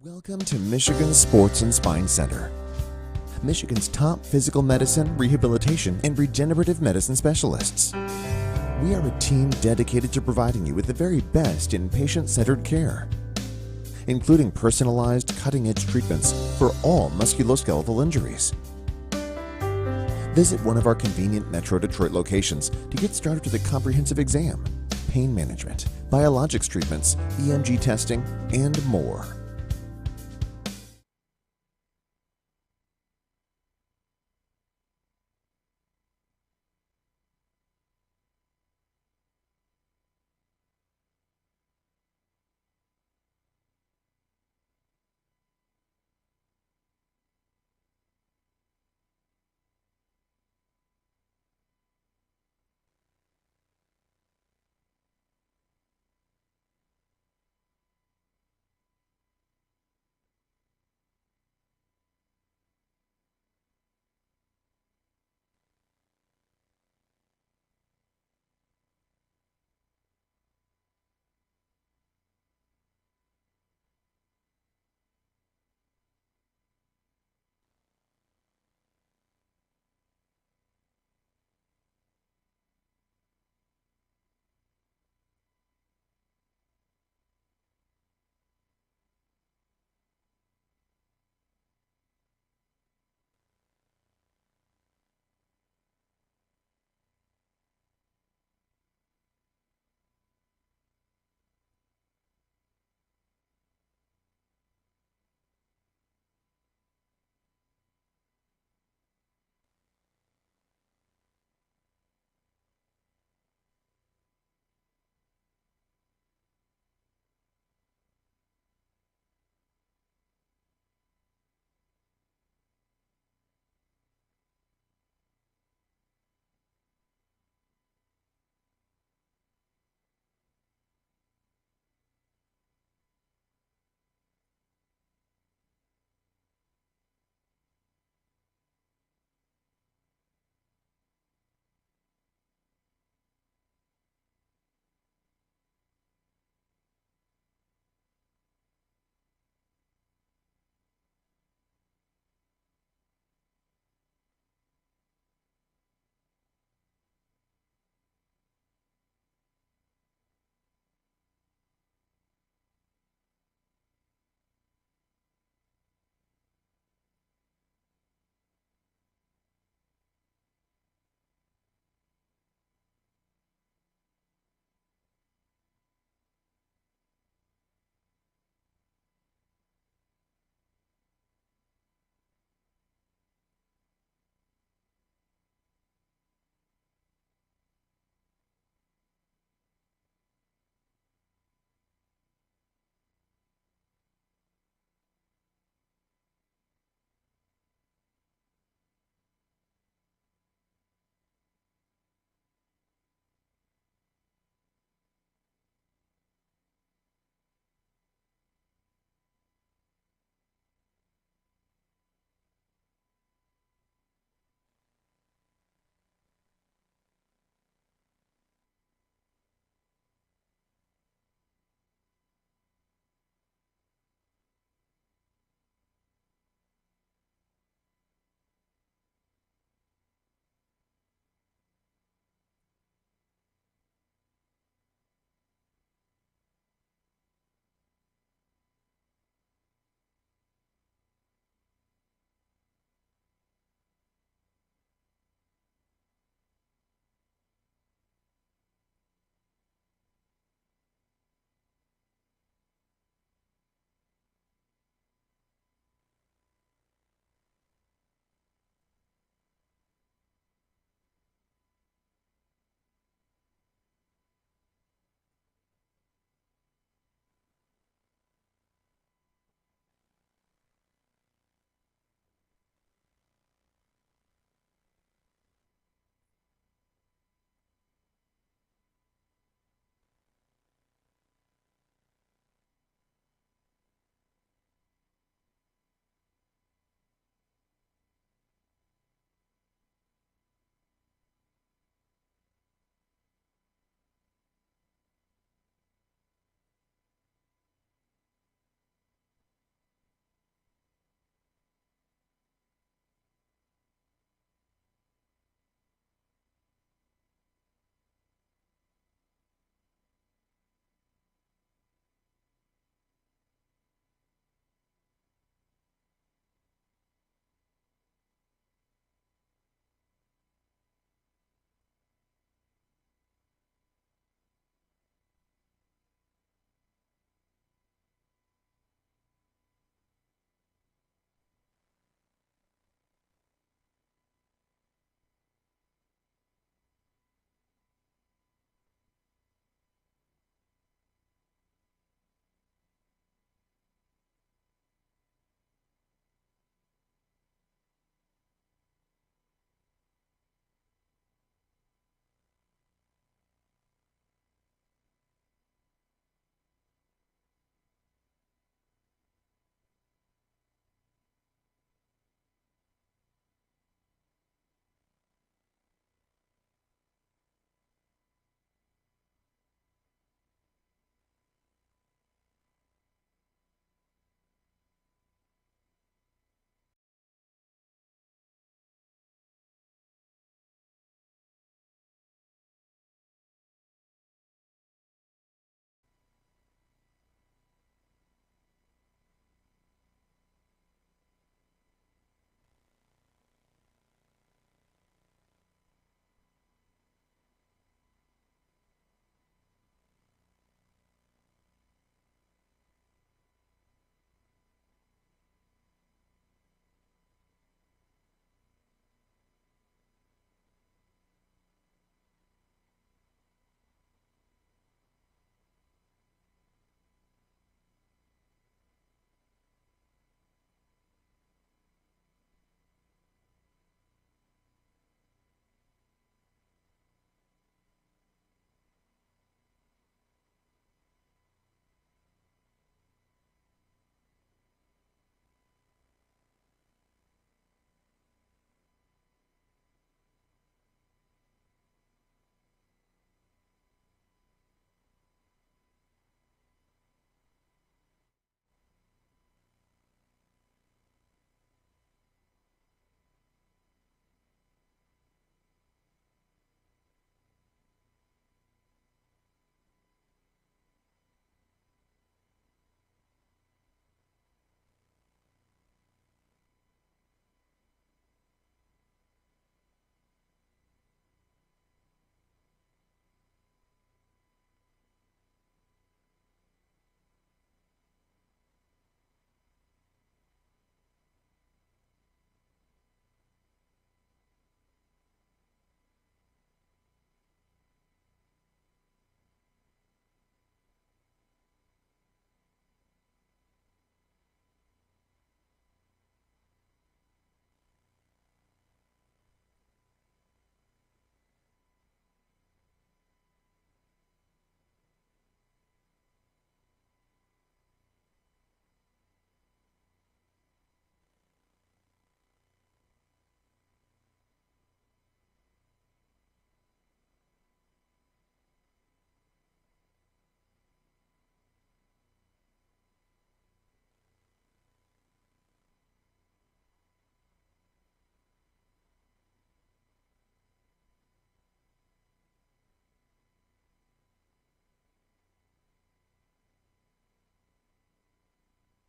Welcome to Michigan Sports and Spine Center, Michigan's top physical medicine, rehabilitation, and regenerative medicine specialists. We are a team dedicated to providing you with the very best in patient-centered care, including personalized, cutting-edge treatments for all musculoskeletal injuries. Visit one of our convenient Metro Detroit locations to get started with a comprehensive exam, pain management, biologics treatments, EMG testing, and more.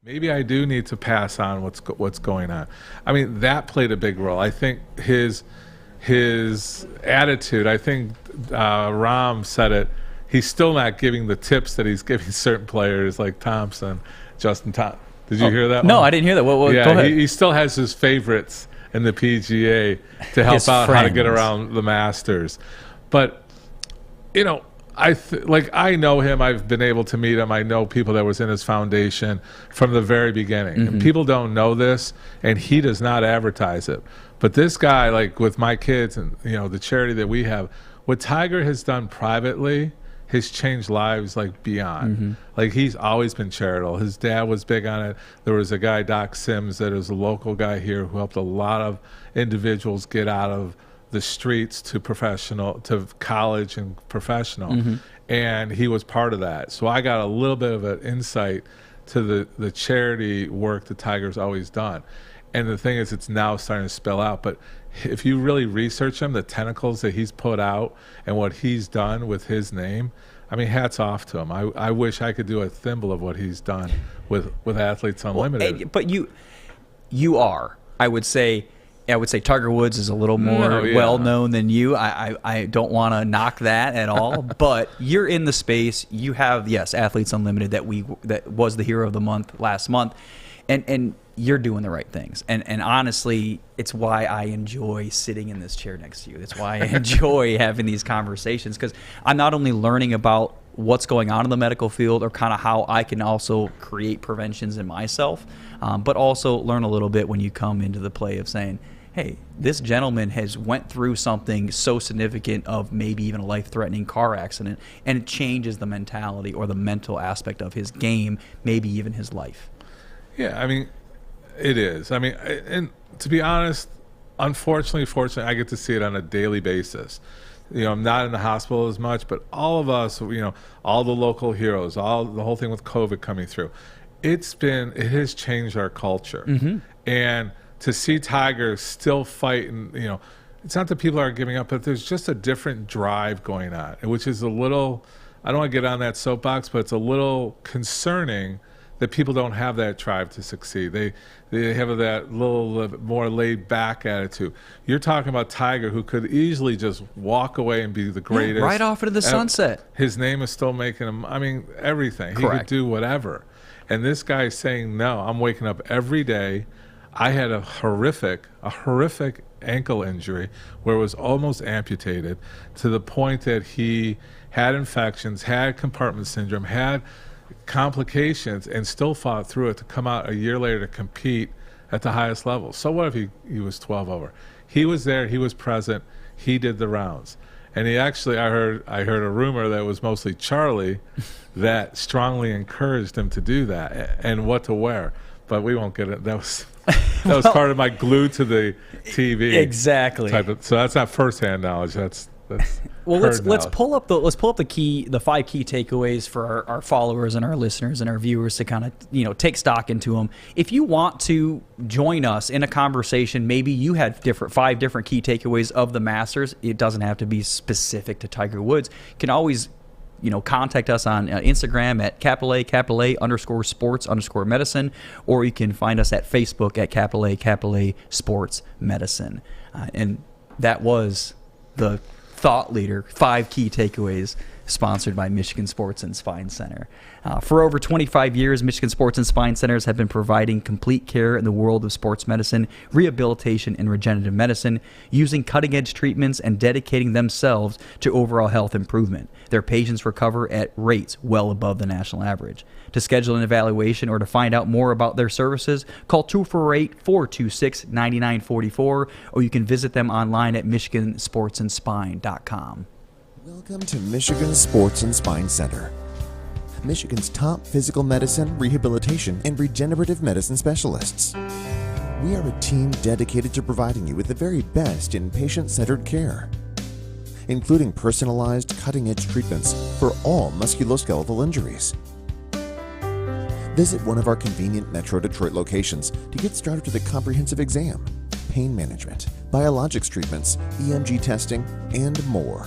Maybe I do need to pass on what's going on. I mean, that played a big role. I think his attitude. I think Rahm said it. He's still not giving the tips that he's giving certain players like Thompson, Justin Thompson. Did you hear that? No, one? I didn't hear that. Go ahead. He still has his favorites in the PGA to help His out friends. how to get around the Masters. But I know him. I've been able to meet him. I know people that was in his foundation from the very beginning. And people don't know this, and he does not advertise it. But this guy, like with my kids and the charity that we have, what Tiger has done privately has changed lives like beyond. Like he's always been charitable. His dad was big on it. There was a guy, Doc Sims, that is a local guy here who helped a lot of individuals get out of the streets to college and professional. And he was part of that. So I got a little bit of an insight to the charity work that Tiger's always done. And the thing is, it's now starting to spell out. But if you really research him, the tentacles that he's put out and what he's done with his name, I mean, hats off to him. I wish I could do a thimble of what he's done with Athletes Unlimited. But you are. I would say Tiger Woods is a little more well-known than you. I don't want to knock that at all. But you're in the space. You have, yes, Athletes Unlimited that was the hero of the month last month. And you're doing the right things. And honestly, it's why I enjoy sitting in this chair next to you. It's why I enjoy having these conversations, because I'm not only learning about what's going on in the medical field or kind of how I can also create preventions in myself, but also learn a little bit when you come into the play of saying, hey, this gentleman has went through something so significant of maybe even a life-threatening car accident, and it changes the mentality or the mental aspect of his game, maybe even his life. Yeah, I mean, it is. I mean, and to be honest, fortunately, I get to see it on a daily basis. I'm not in the hospital as much, but all of us, all the local heroes, the whole thing with COVID coming through, it has changed our culture. And to see Tiger still fighting, it's not that people aren't giving up, but there's just a different drive going on, which is a little, I don't want to get on that soapbox, but it's a little concerning that people don't have that drive to succeed. They have that little more laid back attitude. You're talking about Tiger, who could easily just walk away and be the greatest. Right off into the sunset. His name is still making him, I mean, everything. Correct. He could do whatever. And this guy's saying, no, I'm waking up every day. I had a horrific ankle injury where it was almost amputated, to the point that he had infections, had compartment syndrome, had complications, and still fought through it to come out a year later to compete at the highest level. So what if he was 12 over? He was there, he was present, he did the rounds. And he actually, I heard a rumor that it was mostly Charlie that strongly encouraged him to do that and what to wear. But we won't get it. That was part of my glue to the TV. Exactly. So that's not firsthand knowledge. That's well. Let's pull up the 5 key takeaways for our followers and our listeners and our viewers to kind of take stock into them. If you want to join us in a conversation, maybe you had 5 different key takeaways of the Masters. It doesn't have to be specific to Tiger Woods. You can always contact us on Instagram at _sports_medicine, or you can find us at Facebook at _A Sports Medicine. And that was the thought leader, 5 key takeaways, sponsored by Michigan Sports and Spine Center. For over 25 years, Michigan Sports and Spine Centers have been providing complete care in the world of sports medicine, rehabilitation, and regenerative medicine, using cutting-edge treatments and dedicating themselves to overall health improvement. Their patients recover at rates well above the national average. To schedule an evaluation or to find out more about their services, call 248-426-9944, or you can visit them online at michigansportsandspine.com. Welcome to Michigan Sports and Spine Center, Michigan's top physical medicine, rehabilitation, and regenerative medicine specialists. We are a team dedicated to providing you with the very best in patient-centered care, including personalized, cutting-edge treatments for all musculoskeletal injuries. Visit one of our convenient Metro Detroit locations to get started with a comprehensive exam, pain management, biologics treatments, EMG testing, and more.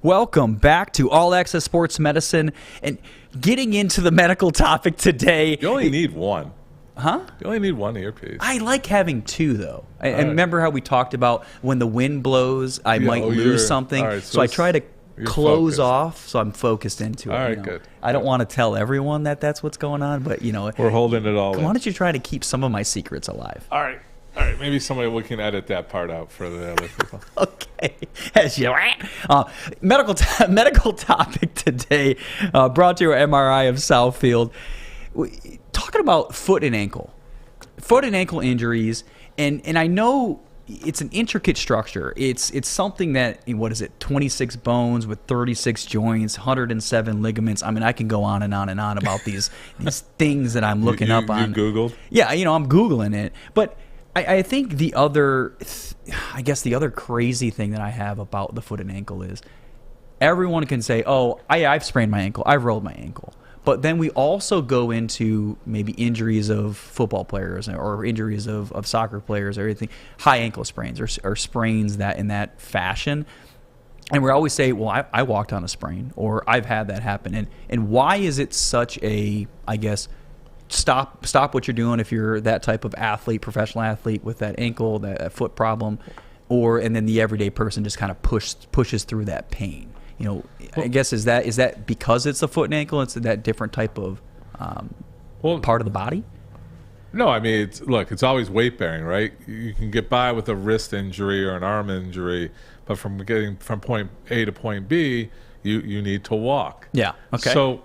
Welcome back to All Access Sports Medicine, and getting into the medical topic today. You only need one. Huh? You only need one earpiece. I like having two, though. And remember how we talked about when the wind blows, I might lose something. Right, so I try to close focused. off, so I'm focused into it. All right, good. I don't want to tell everyone that that's what's going on, but we're holding it all in. Why don't you try to keep some of my secrets alive? All right. Maybe we can edit that part out for the other people. Okay. As you medical topic today, brought to you by MRI of Southfield. Talking about foot and ankle injuries, and I know it's an intricate structure. It's something that, what is it, 26 bones with 36 joints, 107 ligaments. I mean, I can go on and on and on about these things that I'm looking up on. You Googled? Yeah, I'm Googling it, but I think the other crazy thing that I have about the foot and ankle is everyone can say, oh, I've sprained my ankle, I've rolled my ankle. But then we also go into maybe injuries of football players or injuries of soccer players or anything, high ankle sprains or sprains that in that fashion. And we always say, well, I walked on a sprain, or I've had that happen. And why is it such a, I guess, stop what you're doing if you're that type of athlete, professional athlete with that ankle, that foot problem, and then the everyday person just kind of pushes through that pain. I guess is that because it's a foot and ankle, it's that different type of part of the body? No, I mean, it's always weight bearing, right? You can get by with a wrist injury or an arm injury, but from getting from point A to point B, you need to walk. Yeah. Okay. So,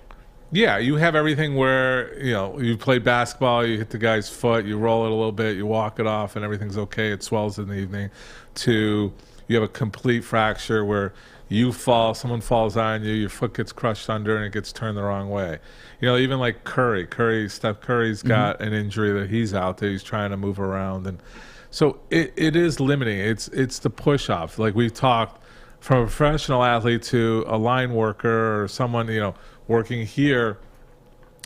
yeah, you have everything where, you play basketball, you hit the guy's foot, you roll it a little bit, you walk it off, and everything's okay. It swells in the evening. To you have a complete fracture where you fall, someone falls on you, your foot gets crushed under, and it gets turned the wrong way. Even like Steph Curry's got an injury that he's out there. He's trying to move around, and so it is limiting. It's the push off. Like we've talked, from a professional athlete to a line worker or someone working here.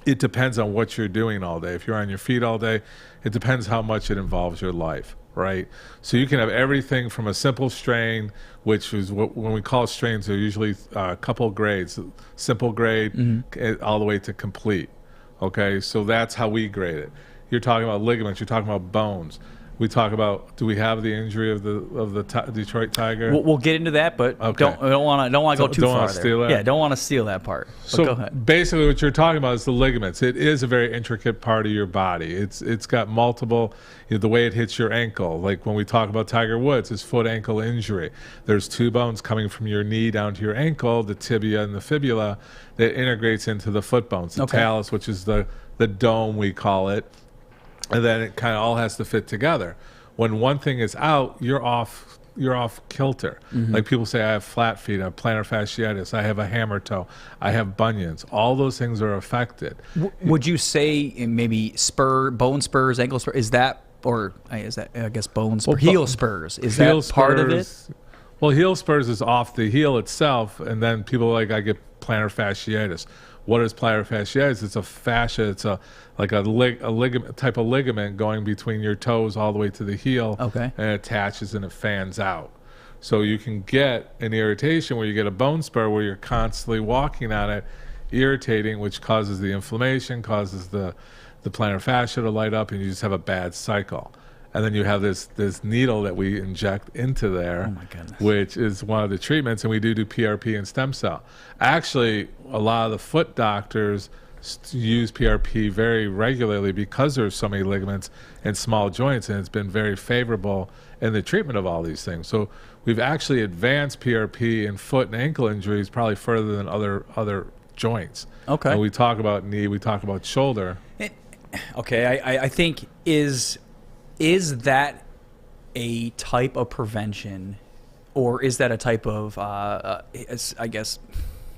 It depends on what you're doing all day. If you're on your feet all day, it depends how much it involves your life. Right, so you can have everything from a simple strain, which is when we call strains, they're usually a couple grades, simple grade, all the way to complete. Okay, so that's how we grade it. You're talking about ligaments, you're talking about bones. We talk about, do we have the injury of the Detroit Tiger? We'll get into that, but okay. don't want to go too far there. Yeah, don't want to steal that part. But so go ahead. Basically, what you're talking about is the ligaments. It is a very intricate part of your body. It's got multiple. The way it hits your ankle, like when we talk about Tiger Woods, his foot ankle injury. There's two bones coming from your knee down to your ankle, the tibia and the fibula, that integrates into the foot bones. The talus, which is the dome we call it. And then it kind of all has to fit together. When one thing is out, you're off kilter. Like people say, I have flat feet, I have plantar fasciitis, I have a hammer toe, I have bunions. All those things are affected. Would you say maybe bone spurs, ankle spurs, is that I guess bone spurs, heel spurs? Is that part of it? Well, heel spurs is off the heel itself, and then people are like, I get plantar fasciitis. What is plantar fasciitis? It's a fascia. It's a ligament type of ligament going between your toes all the way to the heel. Okay. And it attaches and it fans out. So you can get an irritation where you get a bone spur where you're constantly walking on it, irritating, which causes the inflammation, causes the plantar fascia to light up, and you just have a bad cycle. And then you have this needle that we inject into there, oh my goodness, which is one of the treatments, and we do PRP and stem cell. Actually, a lot of the foot doctors use PRP very regularly because there's so many ligaments and small joints, and it's been very favorable in the treatment of all these things. So we've actually advanced PRP in foot and ankle injuries probably further than other joints. Okay. And we talk about knee, we talk about shoulder. Okay, I think is that a type of prevention, or is that a type of, I guess,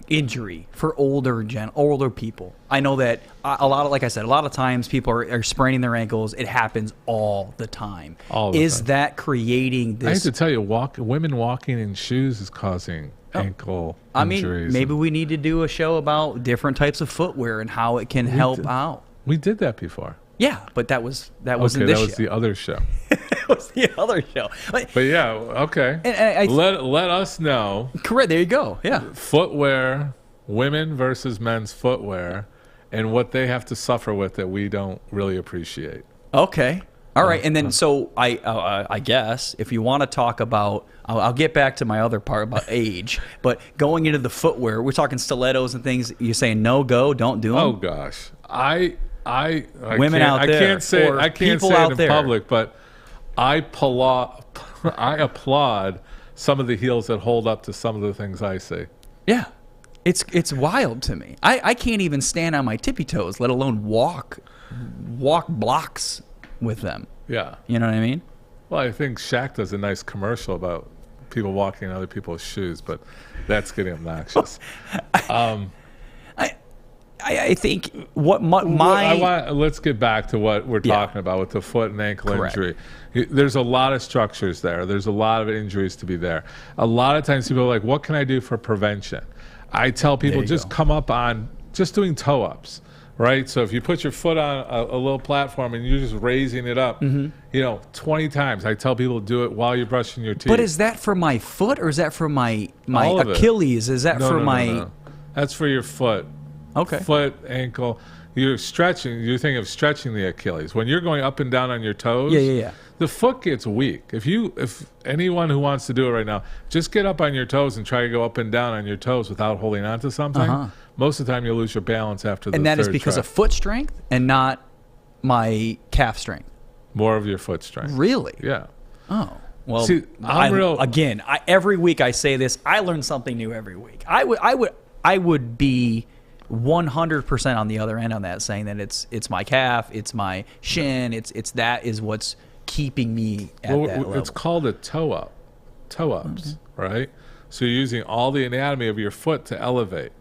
injury for older people? I know that a lot of times people are spraining their ankles. It happens all the time. Is that creating this? I have to tell you, women walking in shoes is causing ankle injuries. Maybe we need to do a show about different types of footwear and how it can help out. We did that before. Yeah, but that wasn't this that was show. the other show. That was the other show. But yeah, okay. And let us know. Correct. There you go. Yeah. Footwear, women versus men's footwear, and what they have to suffer with that we don't really appreciate. Okay. All right. And then so I guess if you want to talk about, I'll get back to my other part about age, but going into the footwear, we're talking stilettos and things. You're saying no go, don't do them. Oh gosh, I women out there, I can't say it in public, but I applaud some of the heels that hold up to some of the things I see. Yeah, it's wild to me. I can't even stand on my tippy toes, let alone walk blocks with them. Yeah, you know what I mean. Well, I think Shaq does a nice commercial about people walking in other people's shoes, but that's getting obnoxious. I think what let's get back to what we're talking about with the foot and ankle injury. There's a lot of structures there. There's a lot of injuries to be there. A lot of times people are like, what can I do for prevention? I tell people just come up on just doing toe ups, right? So if you put your foot on a little platform and you're just raising it up, 20 times. I tell people to do it while you're brushing your teeth. But is that for my foot or is that for my Achilles? Is that for my... No. That's for your foot. Okay. Foot, ankle. You're stretching. You're thinking of stretching the Achilles. When you're going up and down on your toes, the foot gets weak. If anyone who wants to do it right now, just get up on your toes and try to go up and down on your toes without holding on to something. Most of the time, you'll lose your balance after the third And that is because of foot strength and not my calf strength. More of your foot strength. Really? Yeah. Oh. Well, see, every week I say this. I learn something new every week. I would be 100% on the other end on that, saying that it's my calf, it's my shin, it's that is what's keeping me at that level. It's called a toe ups, right? So you're using all the anatomy of your foot to elevate,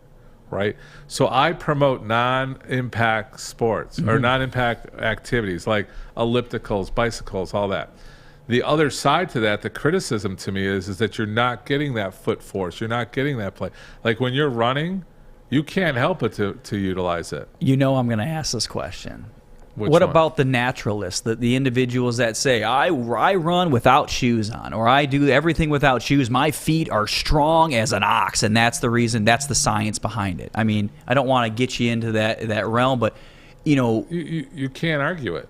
right? So I promote non-impact sports or non-impact activities like ellipticals, bicycles, all that. The other side to that, the criticism to me is that you're not getting that foot force. You're not getting that play. Like when you're running, you can't help but to utilize it. You know I'm going to ask this question. Which what one? about the naturalists, the individuals that say, I run without shoes on, or I do everything without shoes. My feet are strong as an ox, and that's the reason, that's the science behind it. I mean, I don't want to get you into that realm, but, You can't argue it.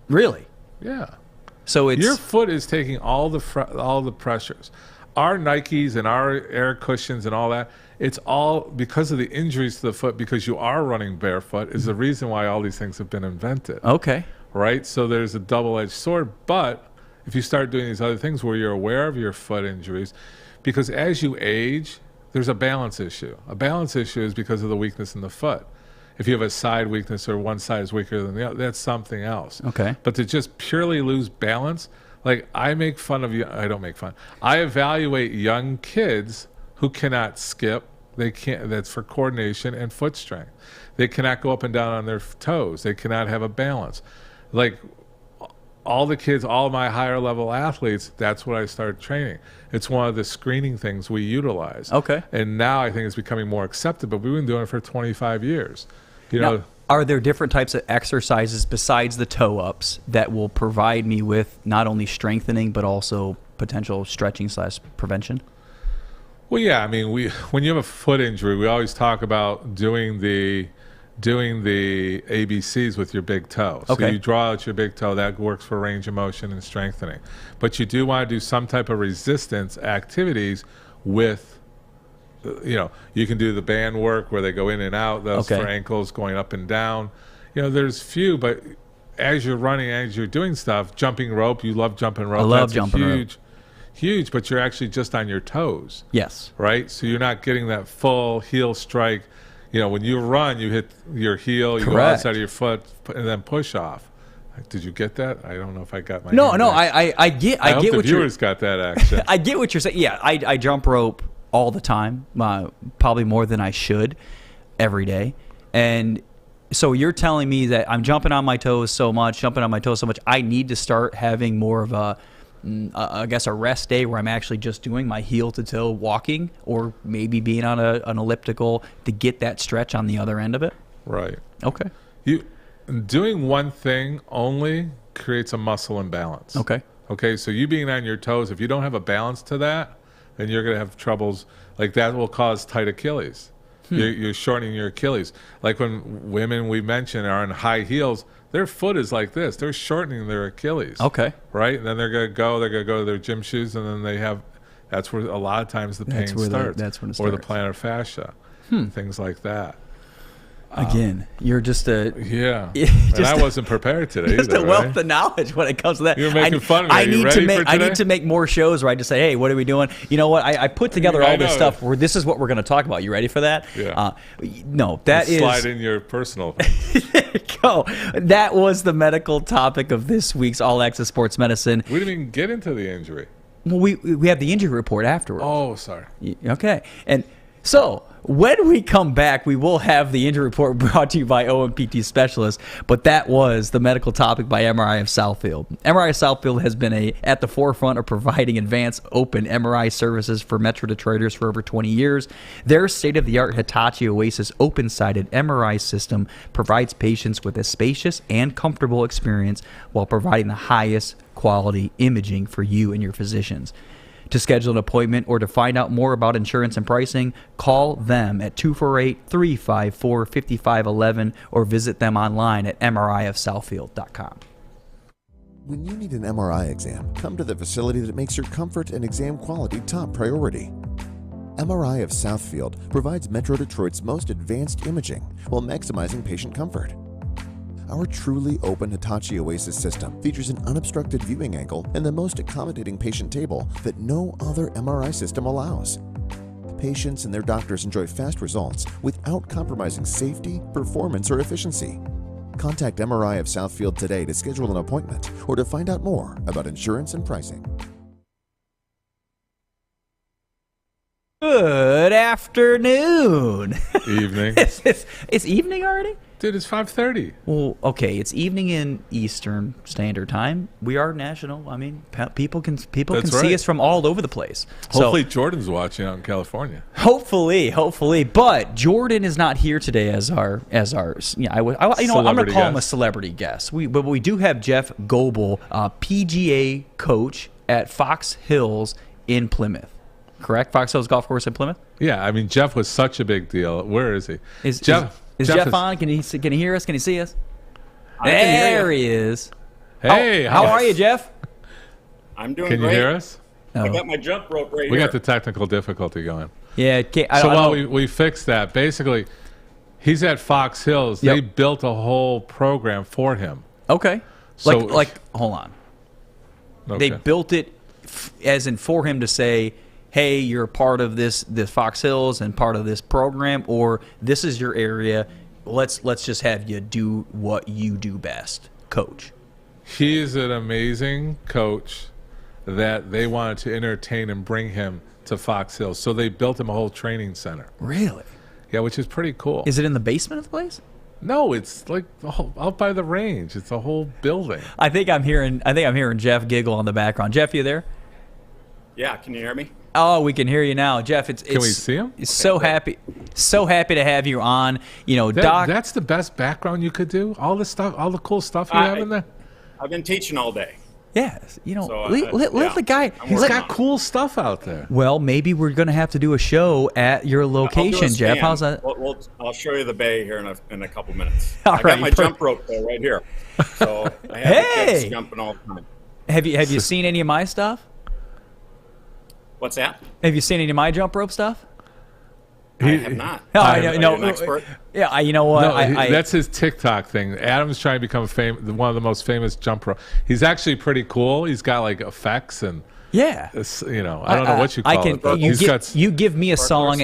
Really? Yeah. So your foot is taking all the pressures. Our Nikes and our air cushions and all that, it's all because of the injuries to the foot, because you are running barefoot, is the reason why all these things have been invented. Okay. Right? So there's a double-edged sword. But if you start doing these other things where you're aware of your foot injuries, because as you age, there's a balance issue. A balance issue is because of the weakness in the foot. If you have a side weakness or one side is weaker than the other, that's something else. Okay. But to just purely lose balance, like I make fun of you. I don't make fun. I evaluate young kids who cannot skip. They can't. That's for coordination and foot strength. They cannot go up and down on their toes. They cannot have a balance. Like all the kids, all my higher level athletes, that's what I started training. It's one of the screening things we utilize. Okay. And now I think it's becoming more accepted, but we've been doing it for 25 years. Are there different types of exercises besides the toe ups that will provide me with not only strengthening but also potential stretching / prevention? Well, yeah. I mean, when you have a foot injury, we always talk about doing the ABCs with your big toe. So you draw out your big toe. That works for range of motion and strengthening. But you do want to do some type of resistance activities with, you can do the band work where they go in and out. Those for ankles, going up and down. There's few, but as you're running, as you're doing stuff, jumping rope, you love jumping rope. I love jumping rope. Huge, but you're actually just on your toes. Yes. Right? So you're not getting that full heel strike. When you run, you hit your heel, you go outside of your foot, and then push off. Did you get that? I don't know if I got my No, I get I hope what the viewers got that action. I get what you're saying. Yeah, I jump rope all the time, probably more than I should every day. And so you're telling me that I'm jumping on my toes so much, I need to start having more of I guess a rest day where I'm actually just doing my heel to toe walking, or maybe being on an elliptical to get that stretch on the other end of it. Right. Okay. Doing one thing only creates a muscle imbalance. Okay. Okay, so you being on your toes, if you don't have a balance to that, then you're going to have troubles. Like that will cause tight Achilles. You're shortening your Achilles. Like when women we mentioned are on high heels, their foot is like this. They're shortening their Achilles. Okay. Right? And then they're going to go to their gym shoes, and then they have, that's where a lot of times the pain starts. That's when it starts. Or the plantar fascia. Things like that. Again, you're just a and I wasn't prepared today. Just either, a wealth right? of knowledge when it comes to that. You're making fun of me. I need to make more shows where I just say, hey, what are we doing? You know what? I put together all this stuff where this is what we're going to talk about. You ready for that? Yeah. No, that is slide in your personal. There you go. That was the medical topic of this week's All Access Sports Medicine. We didn't even get into the injury. Well, we have the injury report afterwards. Oh, sorry. Okay. And so when we come back, we will have the injury report brought to you by OMPT Specialists, but that was the medical topic by MRI of Southfield. MRI of Southfield has been at the forefront of providing advanced open MRI services for Metro Detroiters for over 20 years. Their state-of-the-art Hitachi Oasis open-sided MRI system provides patients with a spacious and comfortable experience while providing the highest quality imaging for you and your physicians. To schedule an appointment or to find out more about insurance and pricing, call them at 248-354-5511 or visit them online at mriofsouthfield.com. When you need an MRI exam, come to the facility that makes your comfort and exam quality top priority. MRI of Southfield provides Metro Detroit's most advanced imaging while maximizing patient comfort. Our truly open Hitachi Oasis system features an unobstructed viewing angle and the most accommodating patient table that no other MRI system allows. Patients and their doctors enjoy fast results without compromising safety, performance, or efficiency. Contact MRI of Southfield today to schedule an appointment or to find out more about insurance and pricing. Good afternoon. Evening. It's evening already? Dude, it's 5:30. Well, okay, it's evening in Eastern Standard Time. We are national. I mean, people can see us from all over the place. Hopefully, Jordan's watching out in California. Hopefully, but Jordan is not here today as our. I'm going to call him a celebrity guest. But we do have Jeff Goble, PGA coach at Fox Hills in Plymouth. Correct? Fox Hills Golf Course in Plymouth? Yeah, I mean, Jeff was such a big deal. Where is he? Is Jeff on? Can he hear us? Can he see us? There he is. Hey, how are you, Jeff? I'm doing great. Can you hear us? I got my jump rope right here. We got the technical difficulty going. Yeah. We fixed that. Basically, he's at Fox Hills. Yep. They built a whole program for him. Okay. So, hold on. Okay. They built it as in for him to say, hey, you're a part of this Fox Hills and part of this program, or this is your area. Let's just have you do what you do best, coach. He is an amazing coach that they wanted to entertain and bring him to Fox Hills. So they built him a whole training center. Really? Yeah, which is pretty cool. Is it in the basement of the place? No, it's like out by the range. It's a whole building. I think I'm hearing Jeff giggle on the background. Jeff, you there? Yeah, can you hear me? Oh, we can hear you now, Jeff. Can we see him? So happy to have you on. You know, Doc. That's the best background you could do. All the stuff, all the cool stuff you have in there. I've been teaching all day. Yeah, let the guy. He's got cool stuff out there. Well, maybe we're going to have to do a show at your location, Jeff. How's that? I'll show you the bay here in a couple minutes. I got my jump rope there right here. So I have the kids jumping all the time. Have you seen any of my stuff? What's that? Have you seen any of my jump rope stuff? I have not. No, Are you an expert? Yeah, you know what? No, that's his TikTok thing. Adam's trying to become one of the most famous jump rope. He's actually pretty cool. He's got like effects and I don't know what you call it. But you give me a song,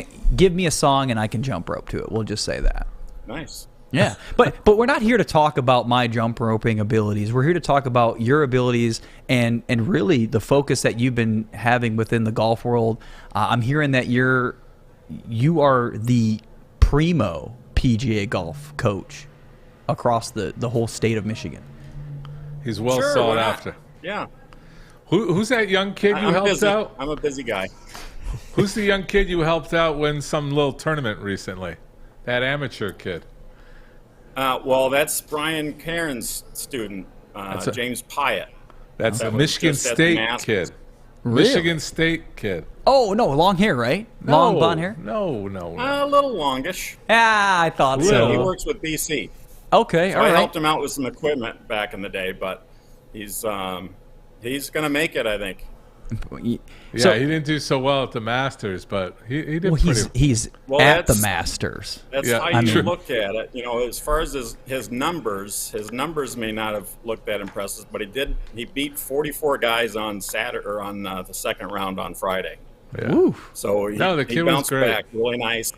and I can jump rope to it. We'll just say that. Nice. Yeah, but we're not here to talk about my jump roping abilities. We're here to talk about your abilities and really the focus that you've been having within the golf world. I'm hearing that you are the primo PGA golf coach across the whole state of Michigan. He's well sought after. Yeah. Who's that young kid you helped out? I'm a busy guy. Who's the young kid you helped out win some little tournament recently? That amateur kid. Well, that's Brian Cairns' student, James Pyatt. That's a That was Michigan just at the State Masters. kid. Really? Michigan State kid. Oh, no, long hair, right? Long blonde hair? No. A little longish. Ah, I thought He so. works with BC. Okay, So all I right. helped him out with some equipment back in the day, but he's going to make it, I think. Yeah, So- he didn't do so well at the Masters, but he did Well, pretty. he's Well, at the that's- Masters. That's Yeah, how I you mean- look at it. As far as his numbers may not have looked that impressive, but he beat 44 guys on Saturday or on the second round on Friday. Yeah. Woo. So he No, the kid was bounced great. back really nice.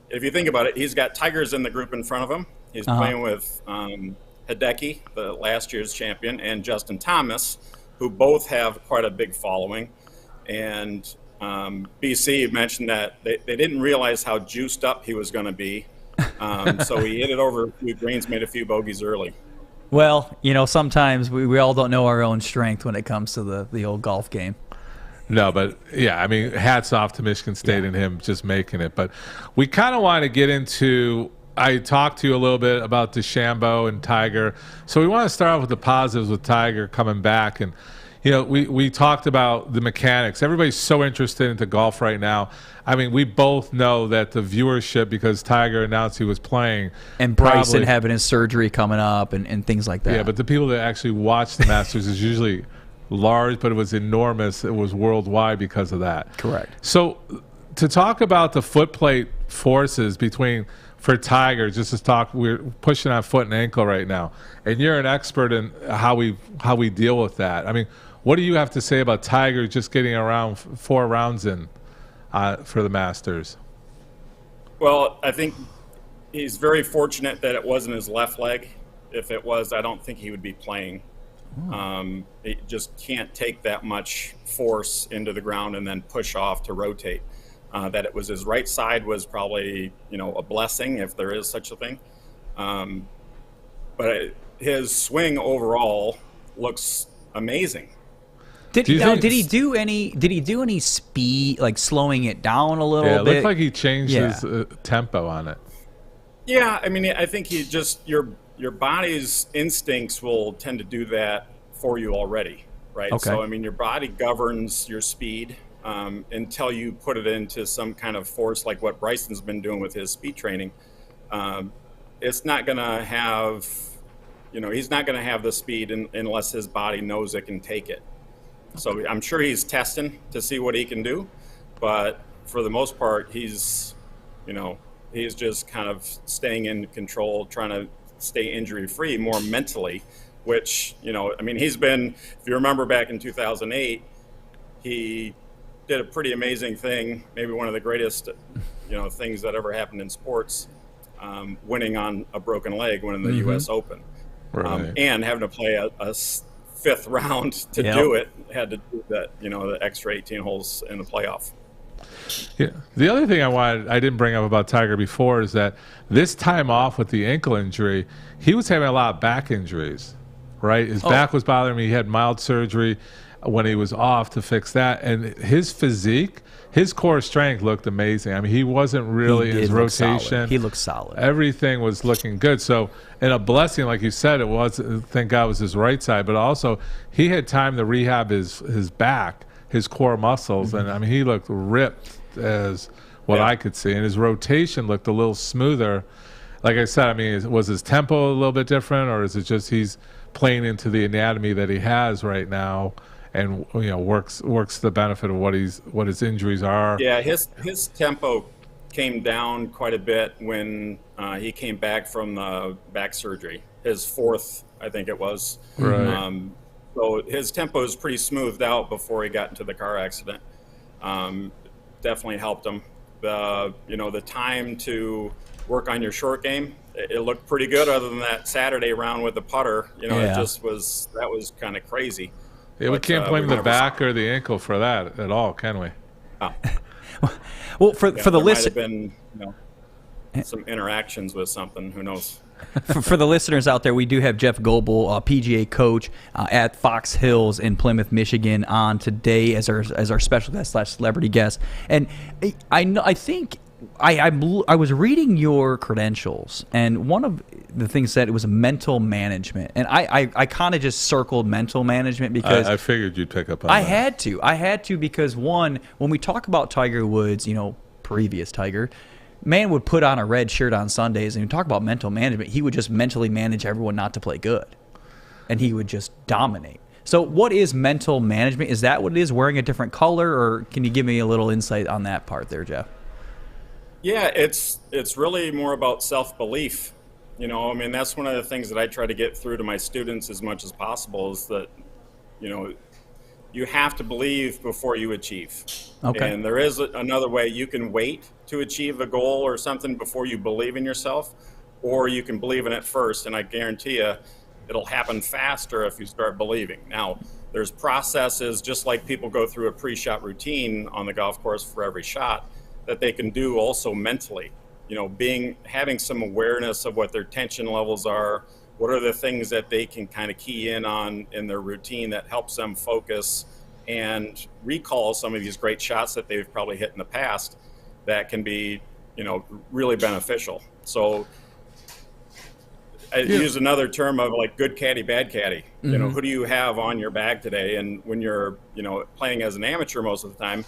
If you think about it, he's got Tigers in the group in front of him. He's playing with Hideki, the last year's champion, and Justin Thomas, who both have quite a big following. And BC mentioned that they didn't realize how juiced up he was going to be. So he hit it over a few greens, made a few bogeys early. Well, sometimes we all don't know our own strength when it comes to the old golf game. No, but yeah, I mean, hats off to Michigan State and him just making it. But we kind of want to get into. I talked to you a little bit about DeChambeau and Tiger, so we want to start off with the positives with Tiger coming back. And we talked about the mechanics. Everybody's so interested into golf right now. I mean, we both know that the viewership, because Tiger announced he was playing, And Bryson having his surgery coming up and things like that. Yeah, but the people that actually watch the Masters is usually large, but it was enormous. It was worldwide because of that. Correct. So to talk about the foot plate forces for Tiger, just to talk, we're pushing on foot and ankle right now, and you're an expert in how we deal with that. I mean, what do you have to say about Tiger just getting around 4 rounds in for the Masters? Well, I think he's very fortunate that it wasn't his left leg. If it was, I don't think he would be playing. It just can't take that much force into the ground and then push off to rotate. That it was his right side was probably, a blessing if there is such a thing. But his swing overall looks amazing. Did Do you think- he do any speed, like slowing it down a little Yeah, it bit? looked like he changed Yeah. his tempo on it. Yeah, I mean, I think your body's instincts will tend to do that for you already, right? Okay. So, I mean, your body governs your speed until you put it into some kind of force like what Bryson's been doing with his speed training. It's not going to have, he's not going to have the speed unless his body knows it can take it. So I'm sure he's testing to see what he can do, but for the most part, he's just kind of staying in control, trying to stay injury-free more mentally, which, he's been, if you remember back in 2008, he did a pretty amazing thing, maybe one of the greatest, things that ever happened in sports, winning on a broken leg, winning the U.S. Open. Right. And having to play a fifth round to do it, had to do that, the extra 18 holes in the playoff. Yeah. The other thing I didn't bring up about Tiger before is that this time off with the ankle injury, he was having a lot of back injuries, right? His back was bothering him. He had mild surgery when he was off to fix that. And his physique, his core strength looked amazing. I mean, he wasn't really in his rotation. He looked solid. Everything was looking good. So, and a blessing, like you said, it was, thank God, it was his right side. But also, he had time to rehab his back, his core muscles. And, I mean, he looked ripped as what I could see. And his rotation looked a little smoother. Like I said, I mean, was his tempo a little bit different? Or is it just he's playing into the anatomy that he has right now and, works the benefit of what his injuries are? Yeah, his tempo came down quite a bit when he came back from the back surgery. His fourth, I think it was. Right. So his tempo is pretty smoothed out before he got into the car accident. Definitely helped him. The time to work on your short game, it looked pretty good other than that Saturday round with the putter. It just that was kind of crazy. Yeah, we can't blame the back or the ankle for that at all, can we? Well, for the there might list, have been some interactions with something. Who knows? for the listeners out there, we do have Jeff Goble, PGA coach at Fox Hills in Plymouth, Michigan, on today as our special guest / celebrity guest. And I think I was reading your credentials, and one of the things said it was mental management, and I kind of just circled mental management because I figured you'd pick up on I that. I had to because one, when we talk about Tiger Woods, previous Tiger, man would put on a red shirt on Sundays, and we talk about mental management. He would just mentally manage everyone not to play good, and he would just dominate. So what is mental management? Is that what it is, wearing a different color, or can you give me a little insight on that part there, Jeff? Yeah, it's really more about self-belief. That's one of the things that I try to get through to my students as much as possible is that, you have to believe before you achieve. Okay. And there is another way. You can wait to achieve a goal or something before you believe in yourself, or you can believe in it first, and I guarantee you it'll happen faster if you start believing. Now, there's processes, just like people go through a pre-shot routine on the golf course for every shot, that they can do also mentally. Having some awareness of what their tension levels are, what are the things that they can kind of key in on in their routine that helps them focus and recall some of these great shots that they've probably hit in the past that can be, really beneficial. So I use another term of like good caddy, bad caddy. Mm-hmm. Who do you have on your bag today? And when you're, playing as an amateur most of the time,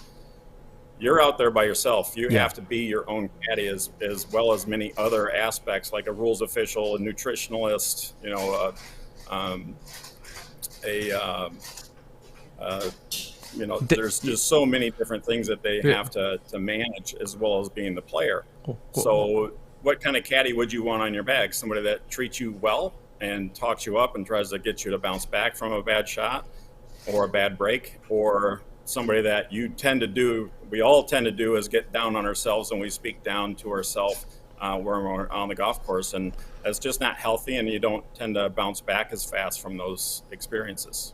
you're out there by yourself. You have to be your own caddy as well as many other aspects, like a rules official, a nutritionalist, there's just so many different things that they have to manage as well as being the player. Cool. So what kind of caddy would you want on your bag? Somebody that treats you well and talks you up and tries to get you to bounce back from a bad shot or a bad break, or somebody that we all tend to do is get down on ourselves and we speak down to ourselves when we're on the golf course, and that's just not healthy, and you don't tend to bounce back as fast from those experiences.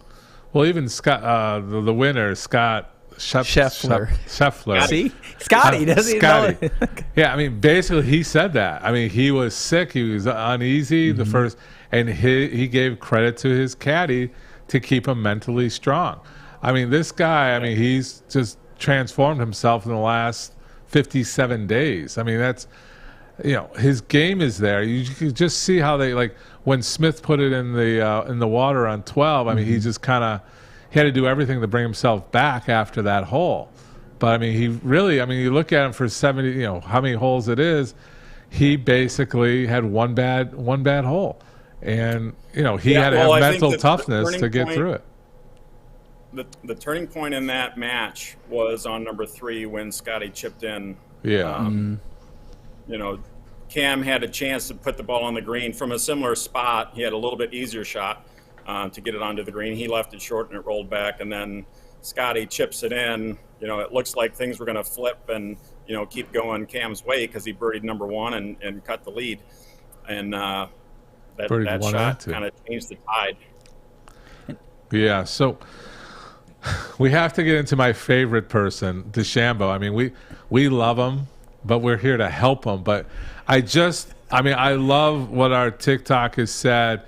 Well, even Scott, the winner, Scott Scheffler. See? Scotty, doesn't he know it? Yeah, basically he said that. he was sick. He was uneasy the first, and he gave credit to his caddy to keep him mentally strong. This guy, he's just transformed himself in the last 57 days. That's, his game is there. You can just see how they, like when Smith put it in the water on 12, he just he had to do everything to bring himself back after that hole. But he really, you look at him for 70, how many holes it is, he basically had one bad hole. And, he had to have mental toughness to get through it. The turning point in that match was on number 3 when Scotty chipped in. Yeah. Cam had a chance to put the ball on the green from a similar spot. He had a little bit easier shot to get it onto the green. He left it short and it rolled back, and then Scotty chips it in. It looks like things were going to flip and keep going Cam's way because he birdied number 1 and cut the lead, and that shot kind of changed the tide. Yeah. So we have to get into my favorite person, DeChambeau. We love him, but we're here to help him. But I love what our TikTok has said,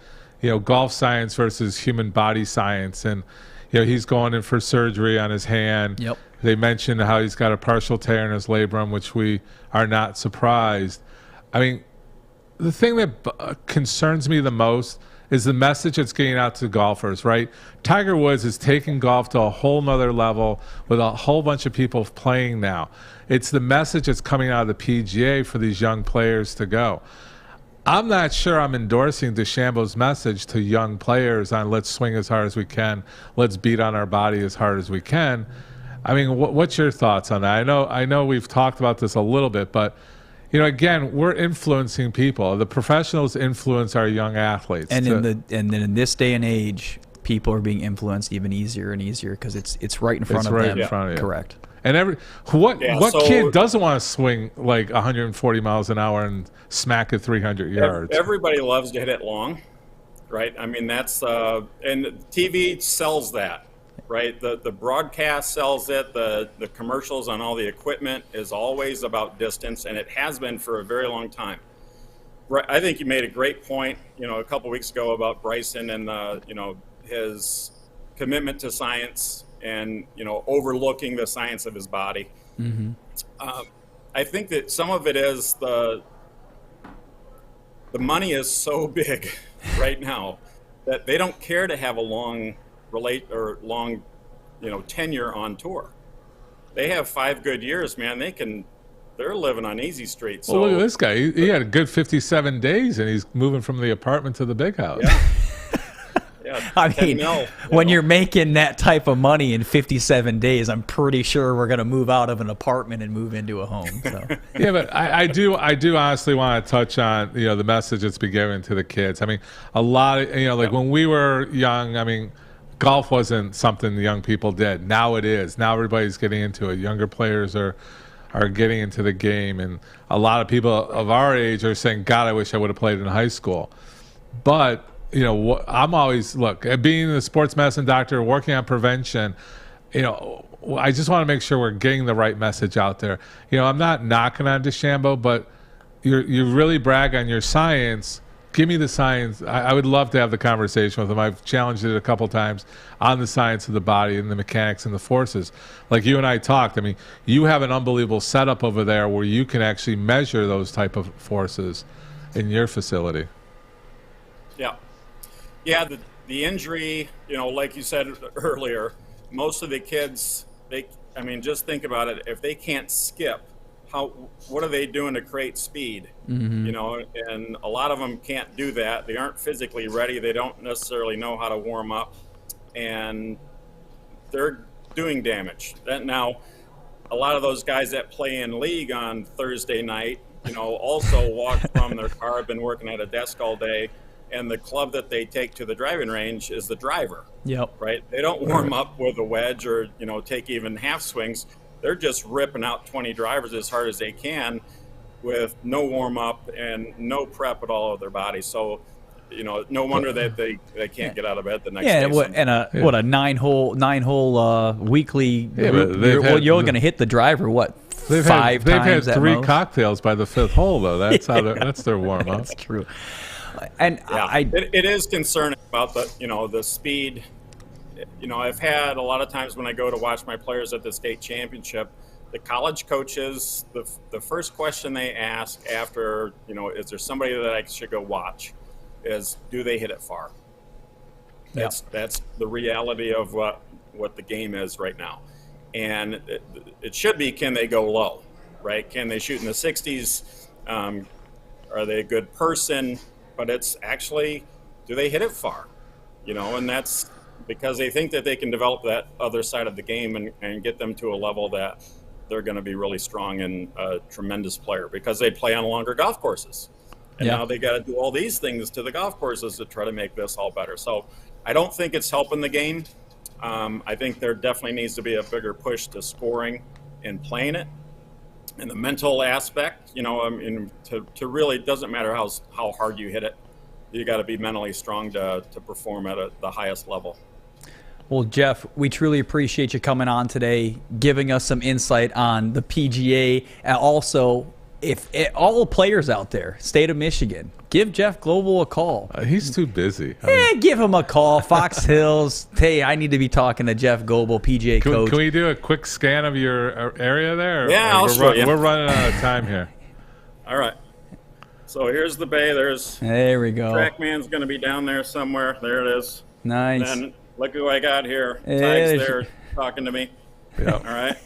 golf science versus human body science. And, he's going in for surgery on his hand. Yep. They mentioned how he's got a partial tear in his labrum, which we are not surprised. The thing that concerns me the most is the message that's getting out to golfers, right? Tiger Woods is taking golf to a whole nother level with a whole bunch of people playing now. It's the message that's coming out of the PGA for these young players to go. I'm not sure I'm endorsing DeChambeau's message to young players on let's swing as hard as we can, let's beat on our body as hard as we can. What's your thoughts on that? I know we've talked about this a little bit, but again, we're influencing people. The professionals influence our young athletes. And in this day and age, people are being influenced even easier and easier because it's right in front of them. In front of you. Correct. And what kid doesn't want to swing like 140 miles an hour and smack it 300 yards? Everybody loves to hit it long, right? That's and TV sells that. Right, the broadcast sells it. The commercials on all the equipment is always about distance, and it has been for a very long time. I think you made a great point, a couple weeks ago about Bryson and his commitment to science and overlooking the science of his body. Mm-hmm. I think that some of it is the money is so big right now that they don't care to have a long tenure on tour. They have 5 good years, man. They're living on easy street. So, well, look at this guy. He had a good 57 days, and he's moving from the apartment to the big house. Yeah. Yeah, I mean, when you're making that type of money in 57 days, I'm pretty sure we're going to move out of an apartment and move into a home. So. Yeah, but I do honestly want to touch on, the message that's been given to the kids. I mean, a lot of, like when we were young, I mean, golf wasn't something the young people did. Now it is. Now everybody's getting into it. Younger players are getting into the game, and a lot of people of our age are saying, God, I wish I would have played in high school. But I'm always, being a sports medicine doctor, working on prevention, I just want to make sure we're getting the right message out there. I'm not knocking on DeChambeau, but you really brag on your science. Give me the science. I would love to have the conversation with him. I've challenged it a couple times on the science of the body and the mechanics and the forces. Like you and I talked, I mean, you have an unbelievable setup over there where you can actually measure those type of forces in your facility. Yeah. Yeah, the injury, like you said earlier, most of the kids, just think about it. If they can't skip, what are they doing to create speed? Mm-hmm. And a lot of them can't do that. They aren't physically ready. They don't necessarily know how to warm up, and they're doing damage. Now, a lot of those guys that play in league on Thursday night, also walk from their car, have been working at a desk all day, and the club that they take to the driving range is the driver. Yep. Right? They don't warm up with a wedge or, take even half swings. They're just ripping out 20 drivers as hard as they can with no warm up and no prep at all of their body. So, no wonder that they can't get out of bed the next day. What a nine hole weekly group. You're going to hit the driver They've five times had at 3 most? cocktails by the 5th hole, though. That's that's their warm up. That's true. And it is concerning about the speed. I've had a lot of times when I go to watch my players at the state championship, the college coaches, the first question they ask after, is there somebody that I should go watch, is do they hit it far? That's the reality of what the game is right now. And it should be, can they go low, right? Can they shoot in the 60s? Are they a good person? But it's actually, do they hit it far? And that's because they think that they can develop that other side of the game and get them to a level that they're going to be really strong and a tremendous player because they play on longer golf courses. And now they got to do all these things to the golf courses to try to make this all better. So I don't think it's helping the game. I think there definitely needs to be a bigger push to scoring and playing it. And the mental aspect, to really, it doesn't matter how hard you hit it. You got to be mentally strong to perform at the highest level. Well, Jeff, we truly appreciate you coming on today, giving us some insight on the PGA, and also all the players out there, state of Michigan, give Jeff Goble a call. He's too busy. Give him a call. Fox Hills. Hey, I need to be talking to Jeff Goble, PGA coach. Can we do a quick scan of your area there? Yeah, I'll show you. We're running out of time here. All right. So here's the bay. There we go. TrackMan's going to be down there somewhere. There it is. Nice. And look who I got here. Ty's there talking to me. Yeah. All right.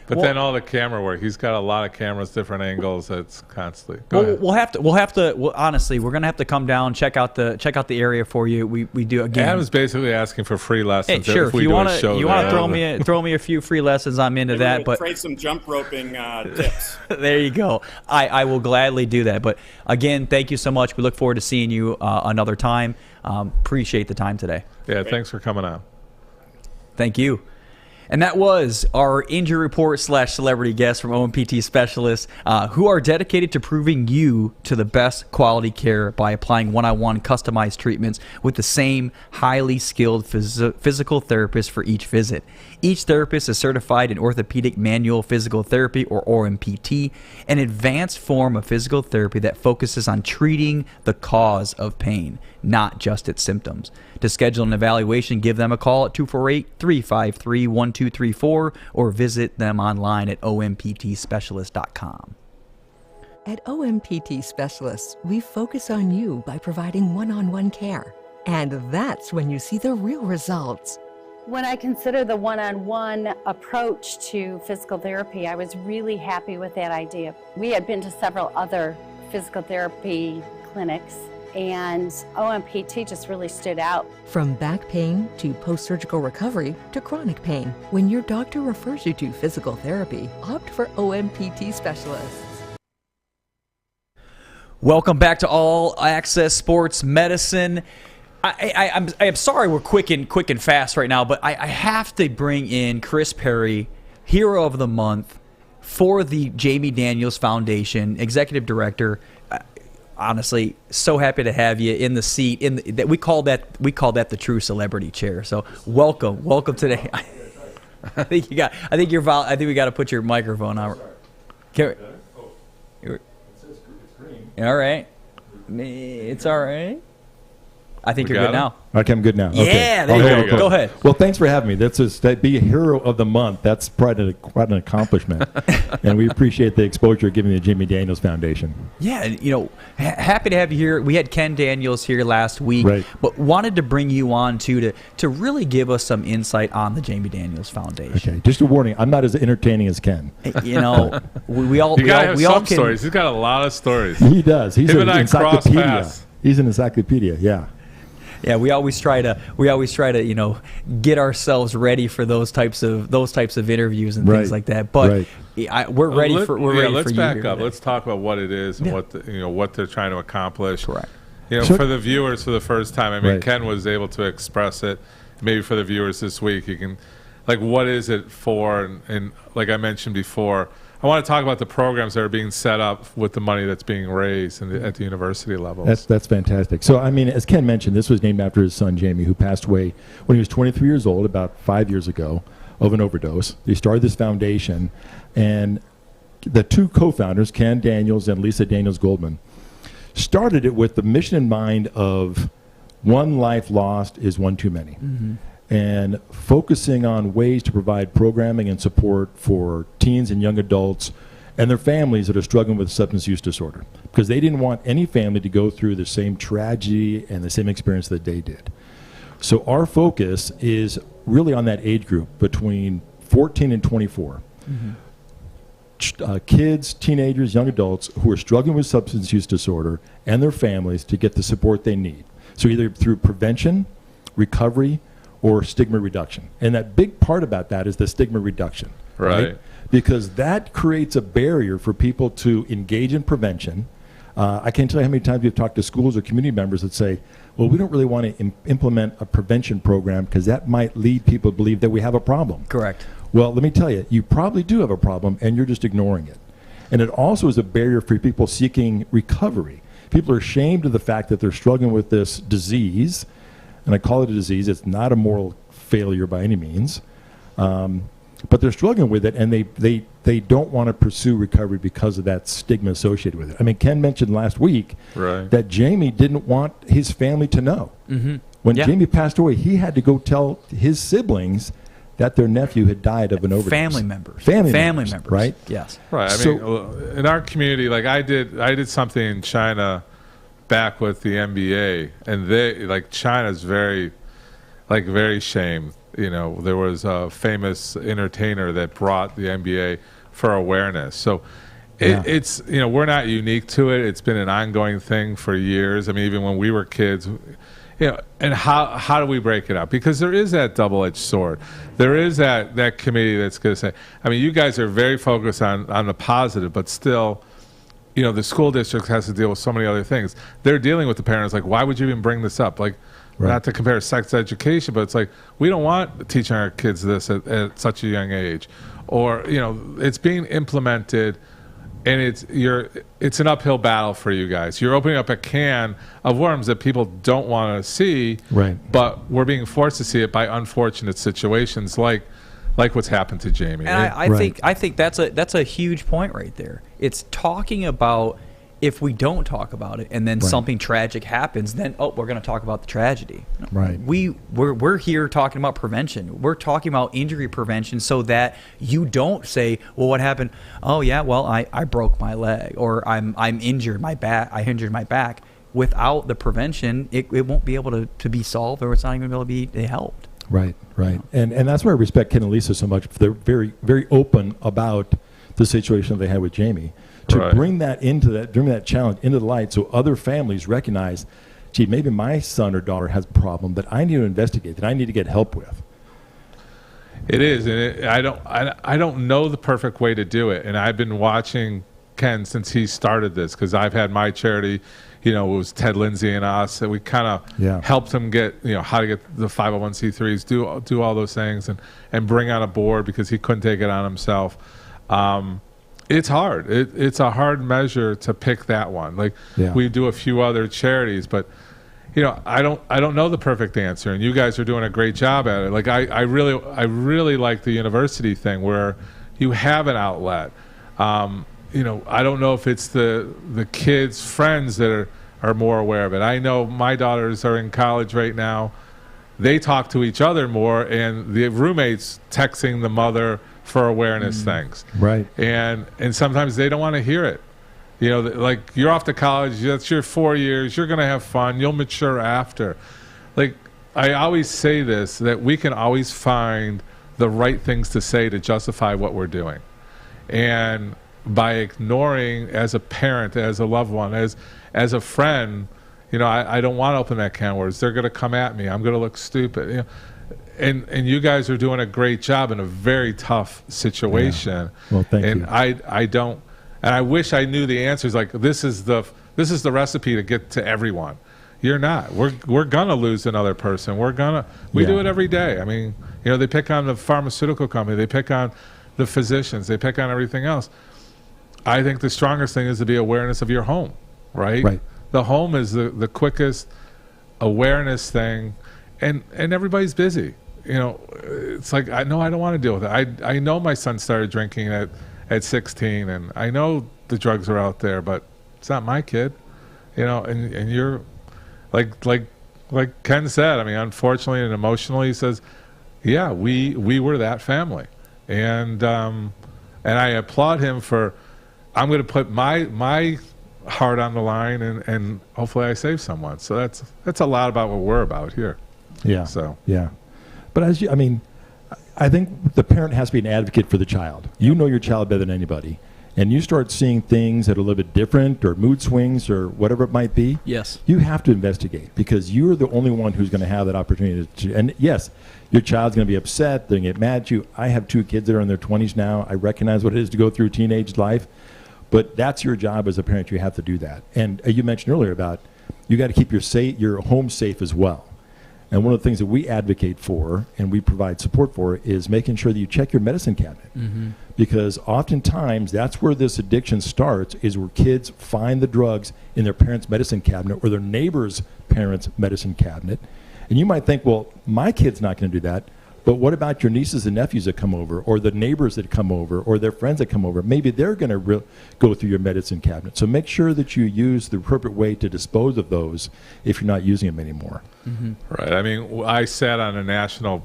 But then all the camera work. He's got a lot of cameras, different angles. It's constantly. We'll have to. Honestly, we're gonna have to come down, check out the area for you. We do again. Adam's basically asking for free lessons. Hey, sure. If you want to throw me a few free lessons, I'm into that. But trade some jump roping tips. There you go. I will gladly do that. But again, thank you so much. We look forward to seeing you another time. Appreciate the time today. Yeah. Thanks for coming on. Thank you. And that was our injury report / celebrity guest from OMPT specialists who are dedicated to proving you to the best quality care by applying one-on-one customized treatments with the same highly skilled physical therapist for each visit. Each therapist is certified in orthopedic manual physical therapy, or OMPT, an advanced form of physical therapy that focuses on treating the cause of pain, not just its symptoms. To schedule an evaluation, give them a call at 248-353-12 7234 or visit them online at omptspecialist.com. At OMPT Specialists, we focus on you by providing one-on-one care. And that's when you see the real results. When I consider the one-on-one approach to physical therapy, I was really happy with that idea. We had been to several other physical therapy clinics, and OMPT just really stood out. From back pain to post-surgical recovery to chronic pain, when your doctor refers you to physical therapy, opt for OMPT Specialists. Welcome back to All Access Sports Medicine. I'm sorry we're quick and fast right now, but I have to bring in Chris Perry, Hero of the Month for the Jamie Daniels Foundation, Executive Director. Honestly, so happy to have you in the seat. We call that the true celebrity chair. So welcome today. I think we got to put your microphone on. All right, it's all right. I think you're good now. Okay, I'm good now. Okay. Yeah, there you go. Go ahead. Well, thanks for having me. That be a Hero of the Month. That's quite an accomplishment, and we appreciate the exposure giving the Jamie Daniels Foundation. Yeah, happy to have you here. We had Ken Daniels here last week, right, but wanted to bring you on too to really give us some insight on the Jamie Daniels Foundation. Okay, just a warning: I'm not as entertaining as Ken. We all stories. He's got a lot of stories. He does. He's an encyclopedia. Paths. He's an encyclopedia. Yeah. Yeah, we always try to get ourselves ready for those types of interviews and things like that. But we're ready for you. Let's back up. Let's talk about what it is and what they're trying to accomplish. Correct. For the viewers for the first time. I mean, Ken was able to express it. Maybe for the viewers this week, you can what is it for? And like I mentioned before, I want to talk about the programs that are being set up with the money that's being raised at the university levels. That's fantastic. So, I mean, as Ken mentioned, this was named after his son, Jamie, who passed away when he was 23 years old, about 5 years ago, of an overdose. He started this foundation, and the two co-founders, Ken Daniels and Lisa Daniels Goldman, started it with the mission in mind of one life lost is one too many. Mm-hmm. And focusing on ways to provide programming and support for teens and young adults and their families that are struggling with substance use disorder, because they didn't want any family to go through the same tragedy and the same experience that they did. So our focus is really on that age group between 14 and 24. Mm-hmm. Kids, teenagers, young adults who are struggling with substance use disorder and their families to get the support they need. So either through prevention, recovery, or stigma reduction. And that big part about that is the stigma reduction. Right? Because that creates a barrier for people to engage in prevention. I can't tell you how many times we've talked to schools or community members that say, well, we don't really want to implement a prevention program because that might lead people to believe that we have a problem. Correct. Well, let me tell you, you probably do have a problem and you're just ignoring it. And it also is a barrier for people seeking recovery. People are ashamed of the fact that they're struggling with this disease. And I call it a disease. It's not a moral failure by any means. But they're struggling with it, and they don't want to pursue recovery because of that stigma associated with it. I mean, Ken mentioned last week that Jamie didn't want his family to know. Mm-hmm. When Jamie passed away, he had to go tell his siblings that their nephew had died of an overdose. Family members. Family members. Right? Yes. Right. I mean, in our community, I did something in China back with the NBA, and China's very shamed. There was a famous entertainer that brought the NBA for awareness. So it's we're not unique to it. It's been an ongoing thing for years. I mean, even when we were kids, and how do we break it up? Because there is that double-edged sword. There is that committee that's going to say, I mean, you guys are very focused on the positive, but still, the school district has to deal with so many other things. They're dealing with the parents, why would you even bring this up? Not to compare sex education, but it's we don't want teaching our kids this at such a young age. Or, it's being implemented, and it's an uphill battle for you guys. You're opening up a can of worms that people don't want to see, but we're being forced to see it by unfortunate situations like what's happened to Jamie. And I think that's a huge point right there. It's talking about if we don't talk about it and then something tragic happens, then we're going to talk about the tragedy. Right. We're here talking about prevention. We're talking about injury prevention so that you don't say, well, what happened? Oh yeah, well I broke my leg, or I'm injured my back. I injured my back. Without the prevention, it won't be able to be solved, or it's not even able to be helped. Right. And that's why I respect Ken and Lisa so much. They're very, very open about the situation they had with Jamie. To bring that challenge into the light, so other families recognize, gee, maybe my son or daughter has a problem that I need to investigate, that I need to get help with. It is, and I don't know the perfect way to do it. And I've been watching Ken since he started this, because I've had my charity. It was Ted Lindsay and us, and we kind of helped him get, how to get the 501c3s, do all those things, and bring on a board, because he couldn't take it on himself. It's hard. It's a hard measure to pick that one. We do a few other charities, but I don't know the perfect answer, and you guys are doing a great job at it. I really like the university thing, where you have an outlet. I don't know if it's the kids' friends that are more aware of it. I know my daughters are in college right now. They talk to each other more, and the roommates texting the mother for awareness things. Right. And sometimes they don't want to hear it. You're off to college, that's your 4 years, you're going to have fun, you'll mature after. I always say this, that we can always find the right things to say to justify what we're doing. And by ignoring, as a parent, as a loved one, as a friend, I don't want to open that can of worms. They're going to come at me. I'm going to look stupid. And you guys are doing a great job in a very tough situation. Yeah. Well, thank you. And I don't, and I wish I knew the answers. This is the recipe to get to everyone. You're not. We're gonna lose another person. We do it every day. I mean, they pick on the pharmaceutical company. They pick on the physicians. They pick on everything else. I think the strongest thing is to be awareness of your home, right? Right. The home is the quickest awareness thing, and everybody's busy. It's like, I don't want to deal with it. I know my son started drinking at 16, and I know the drugs are out there, but it's not my kid. And you're like Ken said, I mean, unfortunately and emotionally, he says, yeah, we were that family. And I applaud him for, I'm going to put my heart on the line, and hopefully I save someone. So that's a lot about what we're about here. Yeah. So yeah, but I think the parent has to be an advocate for the child. You know your child better than anybody, and you start seeing things that are a little bit different, or mood swings, or whatever it might be. Yes. You have to investigate, because you're the only one who's going to have that opportunity to. And yes, your child's going to be upset. They're going to get mad at you. I have 2 kids that are in their 20s now. I recognize what it is to go through teenage life. But that's your job as a parent. You have to do that. And you mentioned earlier about you got to keep your home safe as well. And one of the things that we advocate for and we provide support for is making sure that you check your medicine cabinet. Mm-hmm. Because oftentimes that's where this addiction starts, is where kids find the drugs in their parents' medicine cabinet or their neighbor's parents' medicine cabinet. And you might think, well, my kid's not going to do that. But what about your nieces and nephews that come over, or the neighbors that come over, or their friends that come over? Maybe they're going to go through your medicine cabinet. So make sure that you use the appropriate way to dispose of those if you're not using them anymore. Mm-hmm. Right. I mean, I sat on a national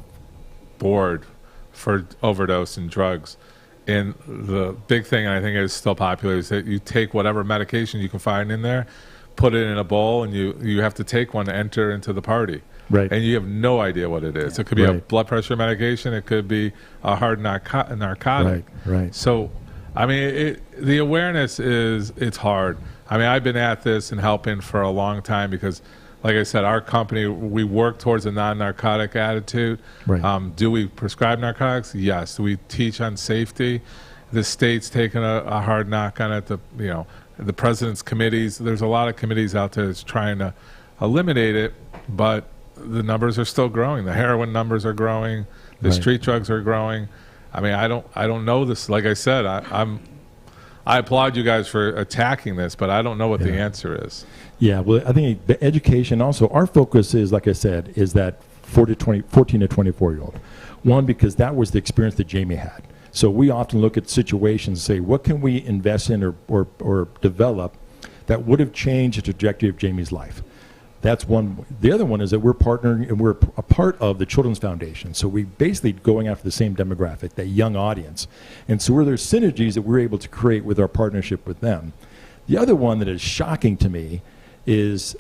board for overdose and drugs. And the big thing, I think is still popular, is that you take whatever medication you can find in there, put it in a bowl, and you have to take one to enter into the party. Right. And you have no idea what it is. Yeah. It could be a blood pressure medication. It could be a hard narcotic. Right. So, I mean, the awareness it's hard. I mean, I've been at this and helping for a long time because, like I said, our company, we work towards a non-narcotic attitude. Right. Do we prescribe narcotics? Yes. Do we teach on safety? The state's taking a hard knock on it. The president's committees, there's a lot of committees out there that's trying to eliminate it, but the numbers are still growing. The heroin numbers are growing. The street drugs are growing. I mean, I don't know this. Like I said, I applaud you guys for attacking this, but I don't know what the answer is. Yeah, well, I think the education also, our focus is, like I said, is that 14 to 24-year-old. One, because that was the experience that Jamie had. So we often look at situations and say, what can we invest in or develop that would have changed the trajectory of Jamie's life. That's one. The other one is that we're partnering and we're a part of the Children's Foundation. So we basically going after the same demographic, that young audience. And so there's synergies that we're able to create with our partnership with them. The other one that is shocking to me is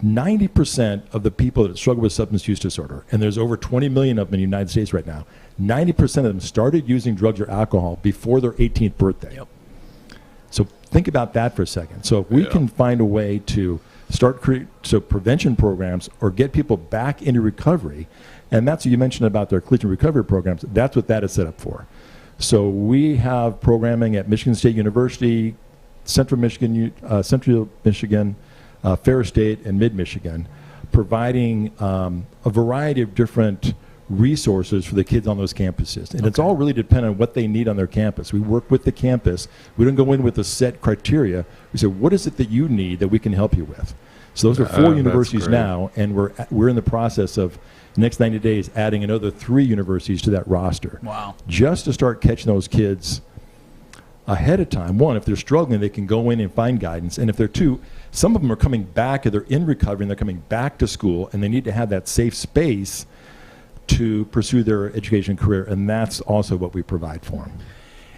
90% of the people that struggle with substance use disorder, and there's over 20 million of them in the United States right now, 90% of them started using drugs or alcohol before their 18th birthday. Yep. So think about that for a second. So if we can find a way to start prevention programs or get people back into recovery, and that's what you mentioned about their collision recovery programs, that's what that is set up for. So we have programming at Michigan State University, Central Michigan, Ferris State, and Mid-Michigan, providing a variety of different resources for the kids on those campuses. And it's all really dependent on what they need on their campus. We work with the campus. We don't go in with a set criteria. We say, what is it that you need that we can help you with? So those are 4 universities now, and we're in the process of the next 90 days adding another 3 universities to that roster. Wow. Just to start catching those kids ahead of time. One, if they're struggling, they can go in and find guidance. And if they're two, some of them are coming back, or they're in recovery and they're coming back to school, and they need to have that safe space to pursue their education career, and that's also what we provide for them.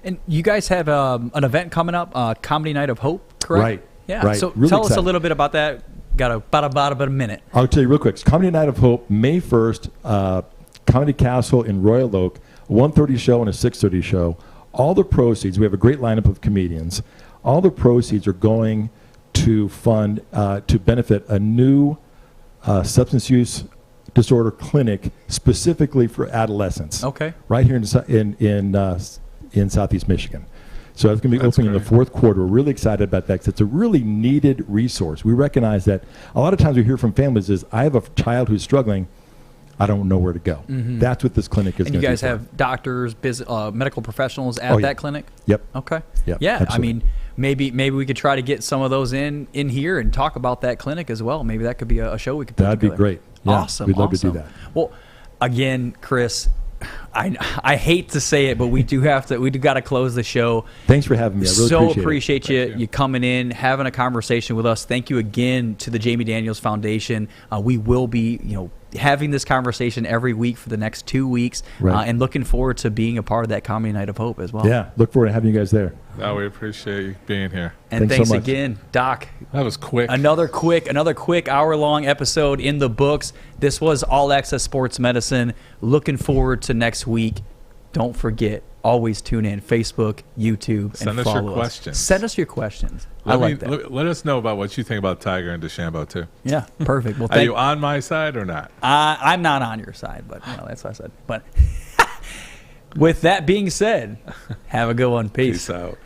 And you guys have an event coming up, Comedy Night of Hope, correct? Right. Yeah. Right. So Really tell us excited. a little bit about that. Got about a minute. I'll tell you real quick. It's Comedy Night of Hope, May 1st, Comedy Castle in Royal Oak, a 1:30 show and a 6:30 show. All the proceeds, we have a great lineup of comedians, all the proceeds are going to fund, to benefit a new substance use disorder clinic specifically for adolescents. Okay. Right here in Southeast Michigan. So it's going to be opening in the fourth quarter. We're really excited about that because it's a really needed resource. We recognize that a lot of times we hear from families is, I have a child who's struggling, I don't know where to go. Mm-hmm. That's what this clinic is going to do. And you guys have doctors, medical professionals at that clinic? Yep. Okay. Yep. Yeah, Absolutely. I mean, maybe we could try to get some of those in here and talk about that clinic as well. Maybe that could be a show we could put That'd together. be great. Yeah, Awesome. we'd love to do that. Well, again, Chris, I hate to say it, but we do got to close the show. Thanks for having me. I really appreciate you coming in, having a conversation with us. Thank you again to the Jamie Daniels Foundation. We will be, having this conversation every week for the next 2 weeks, and looking forward to being a part of that Comedy Night of Hope as well. Yeah, look forward to having you guys there. No, we appreciate you being here. And thanks so again, Doc. That was quick. Another quick hour-long episode in the books. This was All Access Sports Medicine. Looking forward to next week. Don't forget, always tune in, Facebook, YouTube, and follow us. Send us your questions. Let us know about what you think about Tiger and DeChambeau, too. Yeah, perfect. Well, are you on my side or not? I'm not on your side, but that's what I said. But with that being said, have a good one. Peace out.